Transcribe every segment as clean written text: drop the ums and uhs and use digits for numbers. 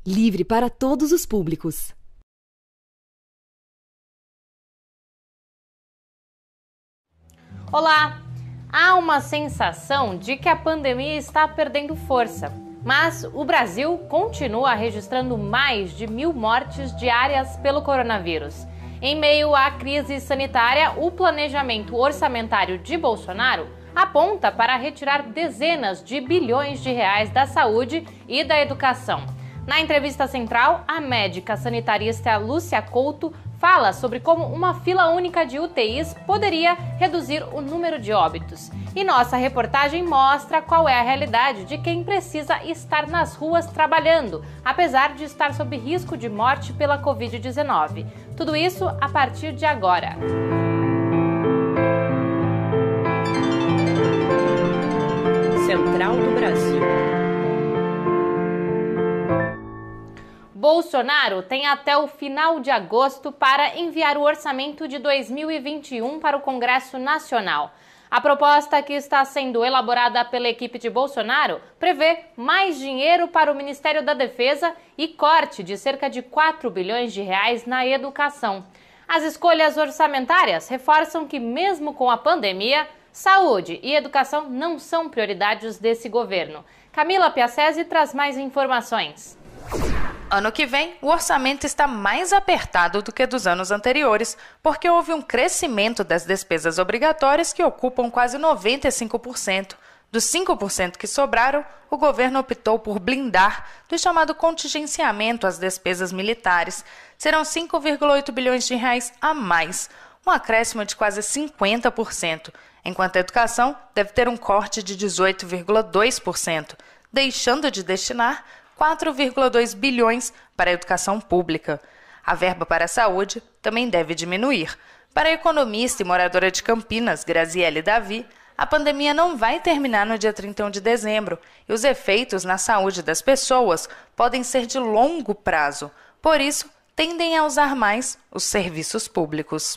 livre para todos os públicos. Olá! Há uma sensação de que a pandemia está perdendo força, mas o Brasil continua registrando mais de 1.000 mortes diárias pelo coronavírus. Em meio à crise sanitária, o planejamento orçamentário de Bolsonaro aponta para retirar dezenas de bilhões de reais da saúde e da educação. Na entrevista central, a médica sanitarista Lúcia Couto fala sobre como uma fila única de UTIs poderia reduzir o número de óbitos. E nossa reportagem mostra qual é a realidade de quem precisa estar nas ruas trabalhando, apesar de estar sob risco de morte pela Covid-19. Tudo isso a partir de agora. Central do Brasil. Bolsonaro tem até o final de agosto para enviar o orçamento de 2021 para o Congresso Nacional. A proposta que está sendo elaborada pela equipe de Bolsonaro prevê mais dinheiro para o Ministério da Defesa e corte de cerca de 4 bilhões de reais na educação. As escolhas orçamentárias reforçam que, mesmo com a pandemia, saúde e educação não são prioridades desse governo. Camila Piacese traz mais informações. Ano que vem, o orçamento está mais apertado do que dos anos anteriores, porque houve um crescimento das despesas obrigatórias que ocupam quase 95%. Dos 5% que sobraram, o governo optou por blindar do chamado contingenciamento as despesas militares. Serão 5,8 bilhões de reais a mais, um acréscimo de quase 50%, enquanto a educação deve ter um corte de 18,2%, deixando de destinar 4,2 bilhões para a educação pública. A verba para a saúde também deve diminuir. Para a economista e moradora de Campinas, Graziele Davi, a pandemia não vai terminar no dia 31 de dezembro e os efeitos na saúde das pessoas podem ser de longo prazo. Por isso, tendem a usar mais os serviços públicos.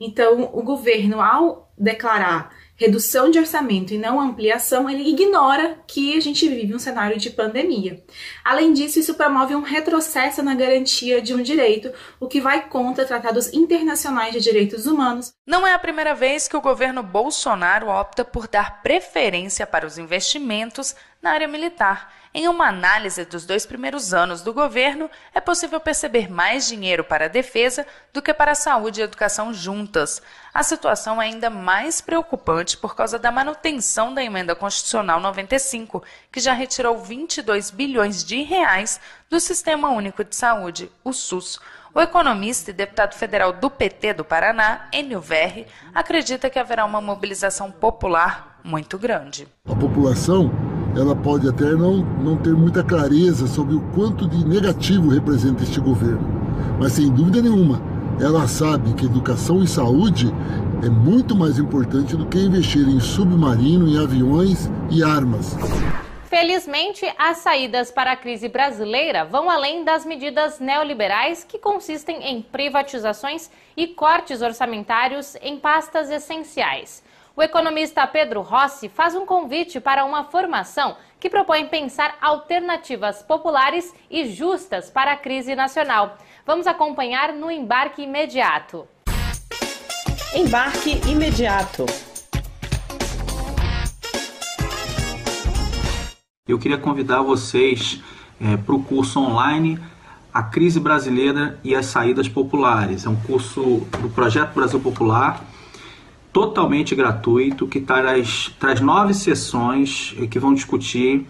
Então, o governo, ao declarar redução de orçamento e não ampliação, ele ignora que a gente vive um cenário de pandemia. Além disso, isso promove um retrocesso na garantia de um direito, o que vai contra tratados internacionais de direitos humanos. Não é a primeira vez que o governo Bolsonaro opta por dar preferência para os investimentos na área militar. Em uma análise dos 2 primeiros anos do governo, é possível perceber mais dinheiro para a defesa do que para a saúde e educação juntas. A situação é ainda mais preocupante por causa da manutenção da Emenda Constitucional 95, que já retirou 22 bilhões de reais do Sistema Único de Saúde, o SUS. O economista e deputado federal do PT do Paraná, Enio Verri, acredita que haverá uma mobilização popular muito grande. A população ela pode até não ter muita clareza sobre o quanto de negativo representa este governo, mas sem dúvida nenhuma, ela sabe que educação e saúde é muito mais importante do que investir em submarino, em aviões e armas. Felizmente, as saídas para a crise brasileira vão além das medidas neoliberais que consistem em privatizações e cortes orçamentários em pastas essenciais. O economista Pedro Rossi faz um convite para uma formação que propõe pensar alternativas populares e justas para a crise nacional. Vamos acompanhar no Embarque Imediato. Embarque Imediato. Eu queria convidar vocês para o curso online A Crise Brasileira e as Saídas Populares. É um curso do Projeto Brasil Popular, totalmente gratuito, que traz 9 sessões que vão discutir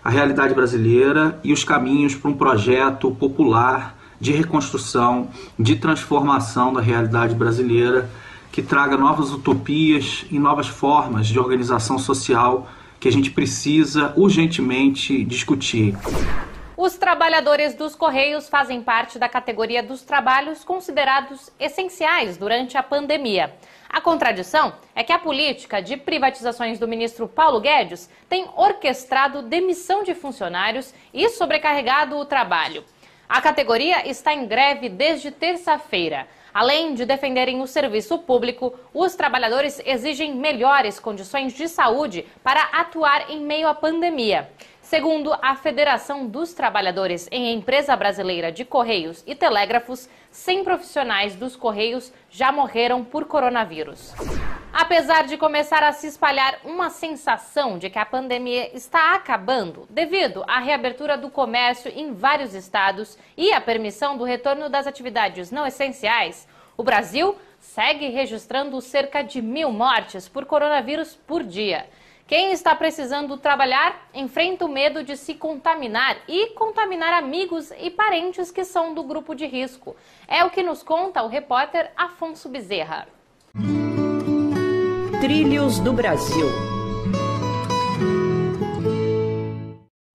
a realidade brasileira e os caminhos para um projeto popular de reconstrução, de transformação da realidade brasileira, que traga novas utopias e novas formas de organização social que a gente precisa urgentemente discutir. Os trabalhadores dos Correios fazem parte da categoria dos trabalhos considerados essenciais durante a pandemia. A contradição é que a política de privatizações do ministro Paulo Guedes tem orquestrado demissão de funcionários e sobrecarregado o trabalho. A categoria está em greve desde terça-feira. Além de defenderem o serviço público, os trabalhadores exigem melhores condições de saúde para atuar em meio à pandemia. Segundo a Federação dos Trabalhadores em Empresa Brasileira de Correios e Telégrafos, 100 profissionais dos Correios já morreram por coronavírus. Apesar de começar a se espalhar uma sensação de que a pandemia está acabando, devido à reabertura do comércio em vários estados e à permissão do retorno das atividades não essenciais, o Brasil segue registrando cerca de 1.000 mortes por coronavírus por dia. Quem está precisando trabalhar enfrenta o medo de se contaminar e contaminar amigos e parentes que são do grupo de risco. É o que nos conta o repórter Afonso Bezerra. Trilhos do Brasil.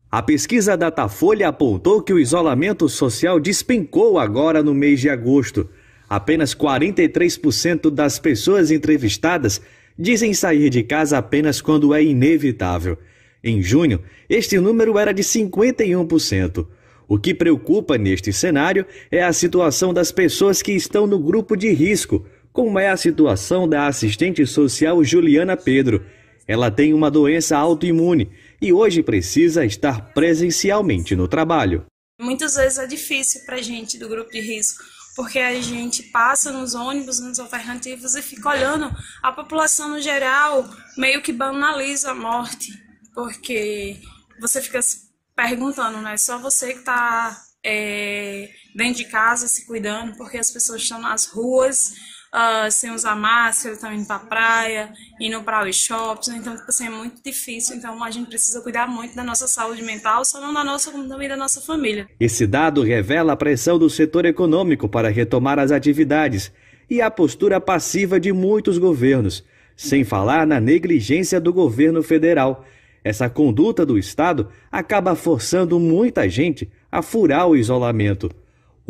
A pesquisa Datafolha apontou que o isolamento social despencou agora no mês de agosto. Apenas 43% das pessoas entrevistadas dizem sair de casa apenas quando é inevitável. Em junho, este número era de 51%. O que preocupa neste cenário é a situação das pessoas que estão no grupo de risco, como é a situação da assistente social Juliana Pedro. Ela tem uma doença autoimune e hoje precisa estar presencialmente no trabalho. Muitas vezes é difícil para a gente do grupo de risco, porque a gente passa nos ônibus, nos alternativos e fica olhando a população no geral, meio que banaliza a morte, porque você fica se perguntando, né? Só você que está dentro de casa se cuidando, porque as pessoas estão nas ruas, sem usar máscara, estão indo para a praia, indo para os shoppings, então assim, é muito difícil, então a gente precisa cuidar muito da nossa saúde mental, só não da nossa, como também da nossa família. Esse dado revela a pressão do setor econômico para retomar as atividades e a postura passiva de muitos governos, sem falar na negligência do governo federal. Essa conduta do Estado acaba forçando muita gente a furar o isolamento.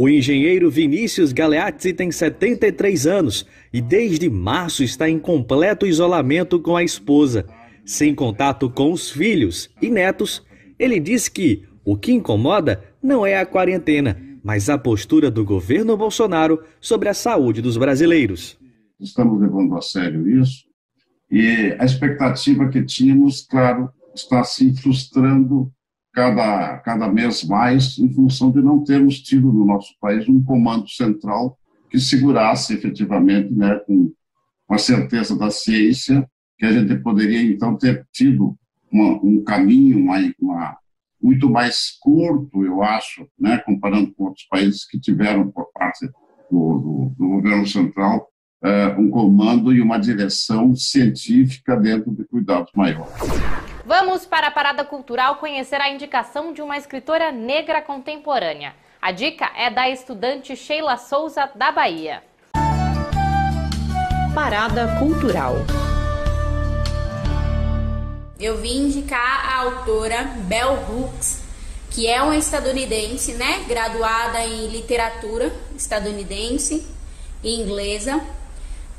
O engenheiro Vinícius Galeazzi tem 73 anos e desde março está em completo isolamento com a esposa. Sem contato com os filhos e netos, ele diz que o que incomoda não é a quarentena, mas a postura do governo Bolsonaro sobre a saúde dos brasileiros. Estamos levando a sério isso e a expectativa que tínhamos, claro, está se frustrando cada mês mais, em função de não termos tido no nosso país um comando central que segurasse efetivamente, né, com a certeza da ciência, que a gente poderia então ter tido um caminho muito mais curto, eu acho, né, comparando com outros países que tiveram por parte do governo central um comando e uma direção científica dentro de cuidados maiores. Vamos para a Parada Cultural conhecer a indicação de uma escritora negra contemporânea. A dica é da estudante Sheila Souza, da Bahia. Parada Cultural. Eu vim indicar a autora Bell Hooks, que é uma estadunidense, né, graduada em literatura estadunidense e inglesa,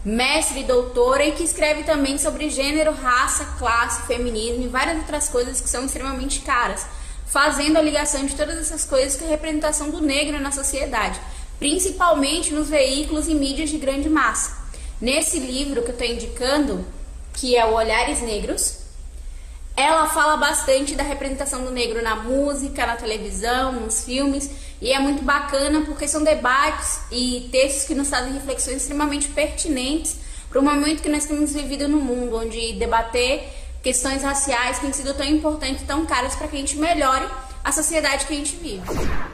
mestre e doutora, e que escreve também sobre gênero, raça, classe, feminismo e várias outras coisas que são extremamente caras, fazendo a ligação de todas essas coisas com a representação do negro na sociedade, principalmente nos veículos e mídias de grande massa. Nesse livro que eu estou indicando, que é o Olhares Negros, ela fala bastante da representação do negro na música, na televisão, nos filmes, e é muito bacana porque são debates e textos que nos fazem reflexões extremamente pertinentes para o momento que nós temos vivido no mundo, onde debater questões raciais tem sido tão importante e tão caras para que a gente melhore a sociedade que a gente vive.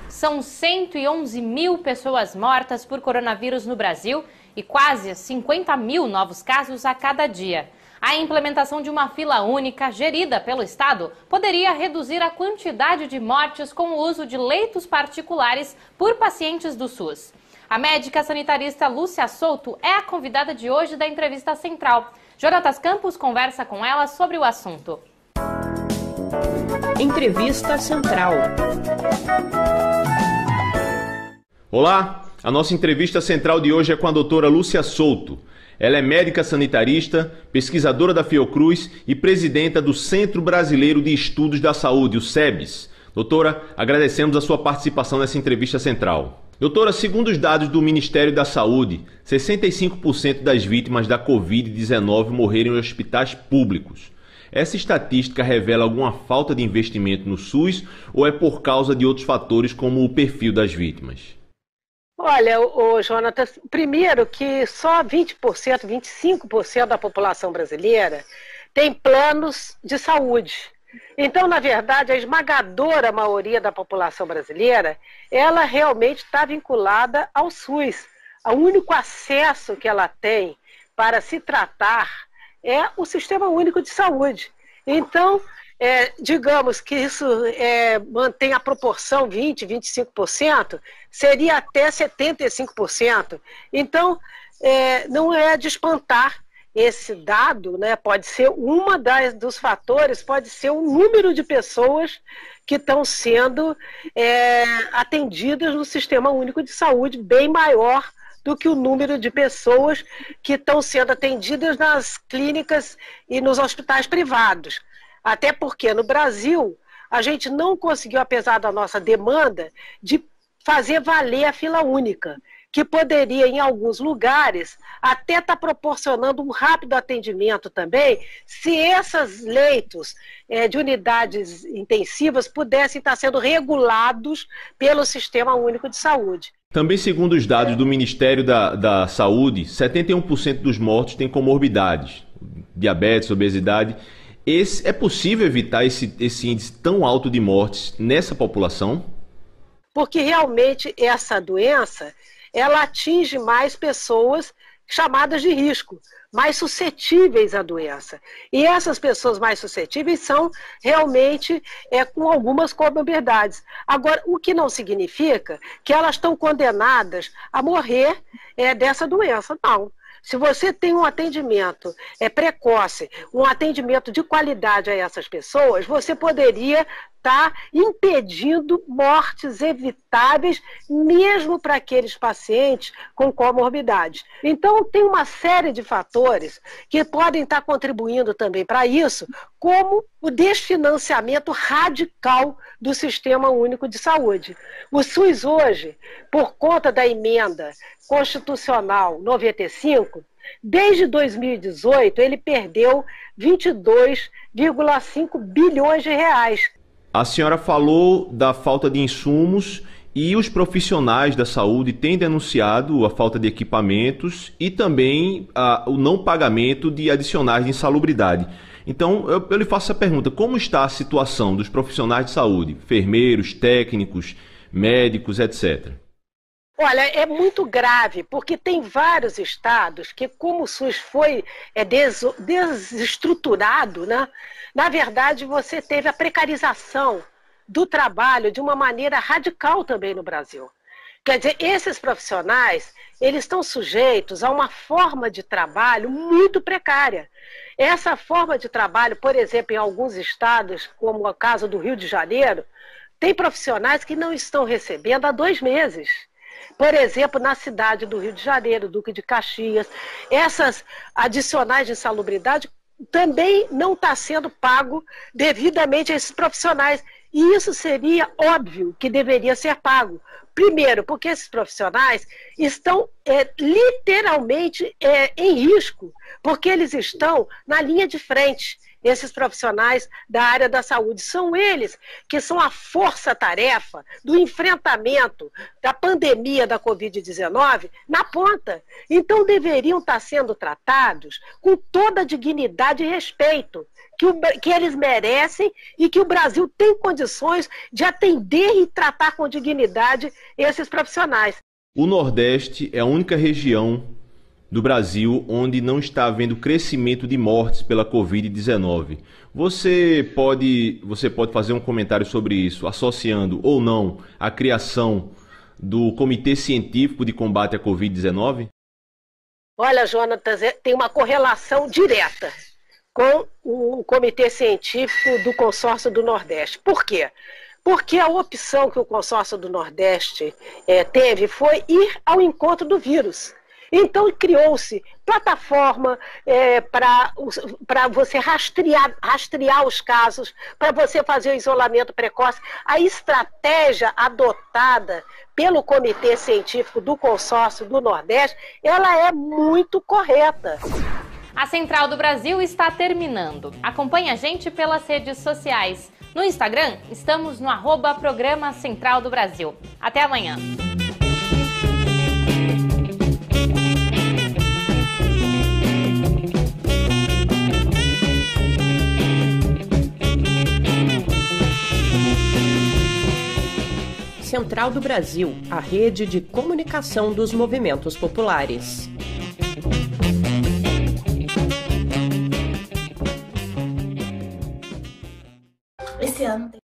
São 111 mil pessoas mortas por coronavírus no Brasil e quase 50 mil novos casos a cada dia. A implementação de uma fila única gerida pelo Estado poderia reduzir a quantidade de mortes com o uso de leitos particulares por pacientes do SUS. A médica sanitarista Lúcia Souto é a convidada de hoje da entrevista central. Jonatas Campos conversa com ela sobre o assunto. Entrevista Central. Olá, a nossa entrevista central de hoje é com a doutora Lúcia Souto. Ela é médica sanitarista, pesquisadora da Fiocruz e presidenta do Centro Brasileiro de Estudos da Saúde, o SEBS. Doutora, agradecemos a sua participação nessa entrevista central. Doutora, segundo os dados do Ministério da Saúde, 65% das vítimas da Covid-19 morreram em hospitais públicos. Essa estatística revela alguma falta de investimento no SUS ou é por causa de outros fatores como o perfil das vítimas? Olha, Jonathan, primeiro que só 20%, 25% da população brasileira tem planos de saúde. Então, na verdade, a esmagadora maioria da população brasileira, ela realmente está vinculada ao SUS. O único acesso que ela tem para se tratar é o Sistema Único de Saúde. Então, digamos que isso mantém a proporção 20%, 25%, seria até 75%. Então, não é de espantar esse dado, né? Pode ser dos fatores, pode ser o número de pessoas que estão sendo atendidas no Sistema Único de Saúde, bem maior do que o número de pessoas que estão sendo atendidas nas clínicas e nos hospitais privados. Até porque no Brasil a gente não conseguiu, apesar da nossa demanda, de fazer valer a fila única, que poderia, em alguns lugares, até estar proporcionando um rápido atendimento também, se esses leitos de unidades intensivas pudessem estar sendo regulados pelo Sistema Único de Saúde. Também, segundo os dados do Ministério da Saúde, 71% dos mortos têm comorbidades, diabetes, obesidade. É possível evitar esse índice tão alto de mortes nessa população? Porque realmente essa doença, ela atinge mais pessoas chamadas de risco, mais suscetíveis à doença. E essas pessoas mais suscetíveis são realmente com algumas comorbidades. Agora, o que não significa que elas estão condenadas a morrer dessa doença, não. Se você tem um atendimento precoce, um atendimento de qualidade a essas pessoas, você poderia estar impedindo mortes evitáveis, mesmo para aqueles pacientes com comorbidades. Então, tem uma série de fatores que podem estar contribuindo também para isso, como o desfinanciamento radical do Sistema Único de Saúde. O SUS hoje, por conta da emenda constitucional 95, desde 2018 ele perdeu 22,5 bilhões de reais. A senhora falou da falta de insumos e os profissionais da saúde têm denunciado a falta de equipamentos e também o não pagamento de adicionais de insalubridade. Então, eu lhe faço essa pergunta: como está a situação dos profissionais de saúde, enfermeiros, técnicos, médicos, etc.? Olha, é muito grave, porque tem vários estados que, como o SUS foi desestruturado, né? Na verdade, você teve a precarização do trabalho de uma maneira radical também no Brasil. Quer dizer, esses profissionais, eles estão sujeitos a uma forma de trabalho muito precária. Essa forma de trabalho, por exemplo, em alguns estados, como o caso do Rio de Janeiro, tem profissionais que não estão recebendo há 2 meses. Por exemplo, na cidade do Rio de Janeiro, Duque de Caxias, essas adicionais de insalubridade também não está sendo pago devidamente a esses profissionais. E isso seria óbvio que deveria ser pago. Primeiro, porque esses profissionais estão literalmente em risco, porque eles estão na linha de frente. Esses profissionais da área da saúde são eles que são a força-tarefa do enfrentamento da pandemia da Covid-19 na ponta. Então deveriam estar sendo tratados com toda a dignidade e respeito que eles merecem e que o Brasil tem condições de atender e tratar com dignidade esses profissionais. O Nordeste é a única região do Brasil onde não está havendo crescimento de mortes pela Covid-19. Você pode fazer um comentário sobre isso, associando ou não a criação do Comitê Científico de Combate à Covid-19? Olha, Jonatas, tem uma correlação direta com o Comitê Científico do Consórcio do Nordeste. Por quê? Porque a opção que o Consórcio do Nordeste teve foi ir ao encontro do vírus. Então criou-se plataforma para você rastrear os casos, para você fazer o isolamento precoce. A estratégia adotada pelo Comitê Científico do Consórcio do Nordeste, ela é muito correta. A Central do Brasil está terminando. Acompanhe a gente pelas redes sociais. No Instagram, estamos no @Programa Central do Brasil. Até amanhã. Central do Brasil, a rede de comunicação dos movimentos populares. Esse ano tem